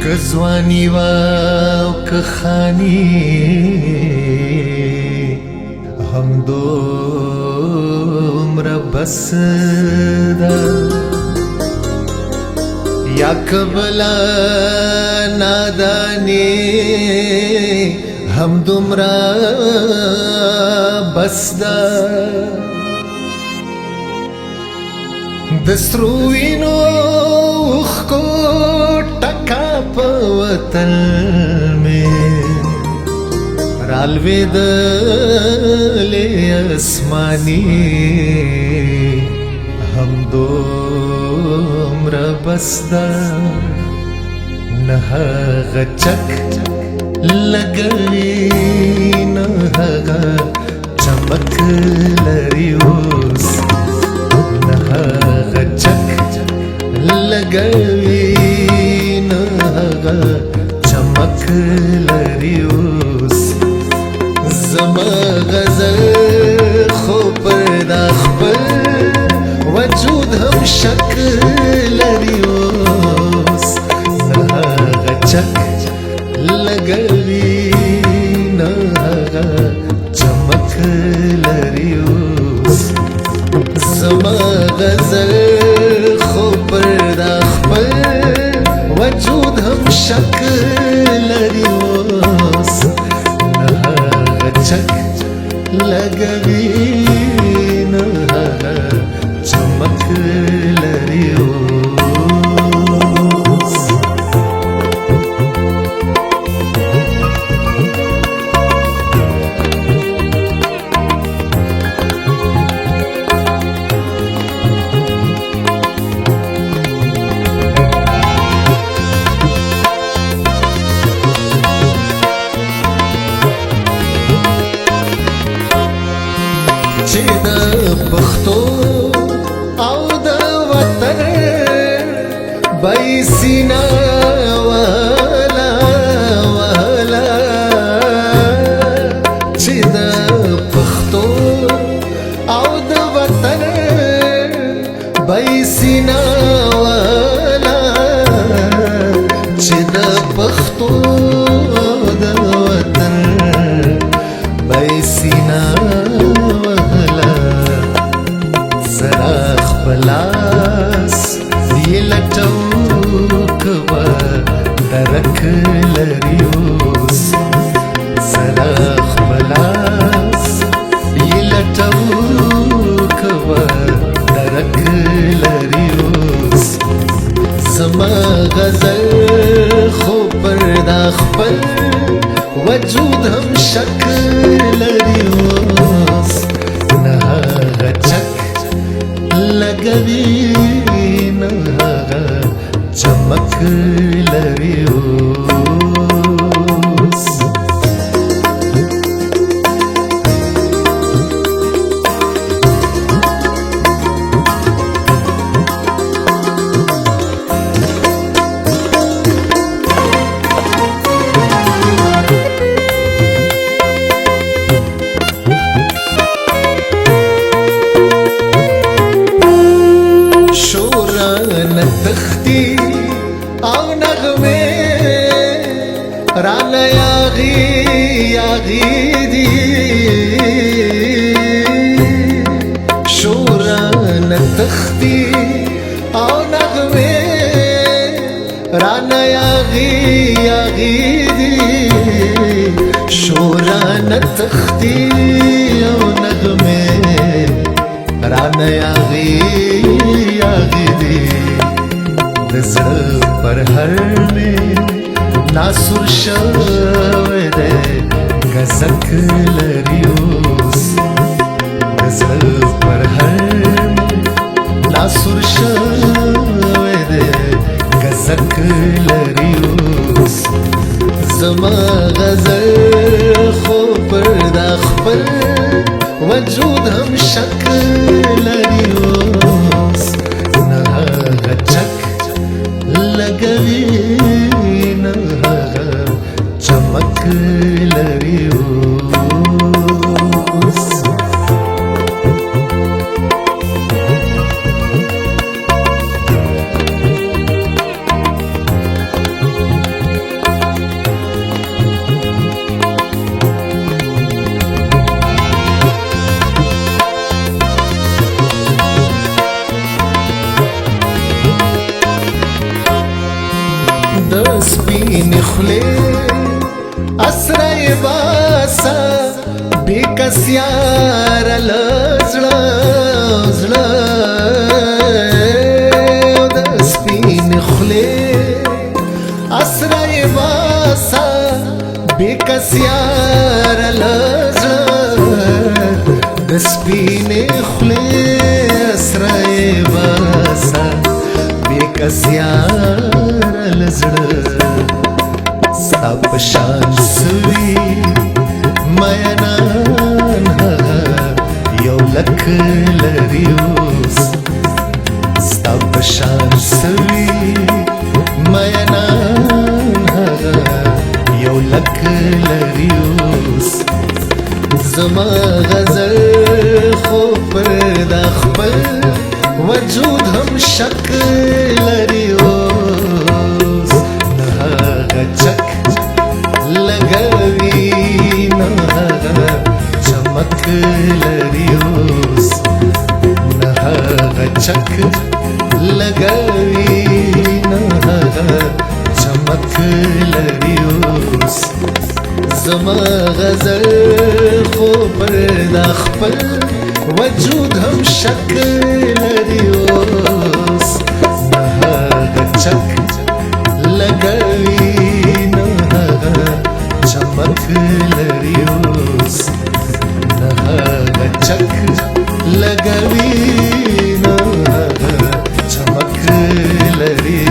کزوانی و کخانی هم دومره بس ده یا کبلا نادانی هم دومره بس ده دسرو وینو خو ټکا په وطن میں رالویدلې اسماني هم دومره بس ده نه هغه چک لګوي نه هغه چمک لري اوس نه هغه چک لګوي نه هغه چمک لري اوس زما غزل خو پر دا خپل وجود هم شک لري اوس نه هغه چک لګوي نه هغه چمک لري اوس زما غزل خو پر دا خپل وجود هم شک لري اوس نه هغه چک لګوي نه هغه چمک لري اوس چې د پښتو او د وطن بای سینا والا والا چې د پښتو او د وطن بای سینا والا چې د پښتو د وطن بای سینا بلاس دی لټو کوا درک لري اوس سراخ بلاس دی لټو کوا درک لري اوس زما غزل خو پر دا خپل وجود هم شک لري اوس نه هغه چک لګوي نه هغه چمک لري اوس تختی او نغمه رانا یاغی یاغی دی شوران تختی او نغمه رانا یاغی یاغی دی شوران تختی او نغمه رانا یاغی یاغی دی زړه پر هر مې ناسور شوی دی غزک لري اوس زړه پر هر مې ناسور شوی دی غزک لري اوس زما غزل خو پر دا خپل وجود هم شک لري اوس نه هغه چک لګوي نه هغه چمک لري اوس باسا بیکسیار لزړه زړه د سپین خله اسرای باسا بیکسیار لزړه د سپین خله اسرای باسا بیکسیار لزړه سب شان سوی مینان یو لک لریوس سب شان سوی مینان یو لک لریوس زما غزل خو پر دا خپل وجود هم شک لریوس نه چک لګوي نه چمک لریوس نه چک لګوي نه چمک لریوس زما غزل خو پر دا خپل وجود هم شک لریوس نه چک لګوي چمک لریوس نه چک لګوي نه چمک لریوس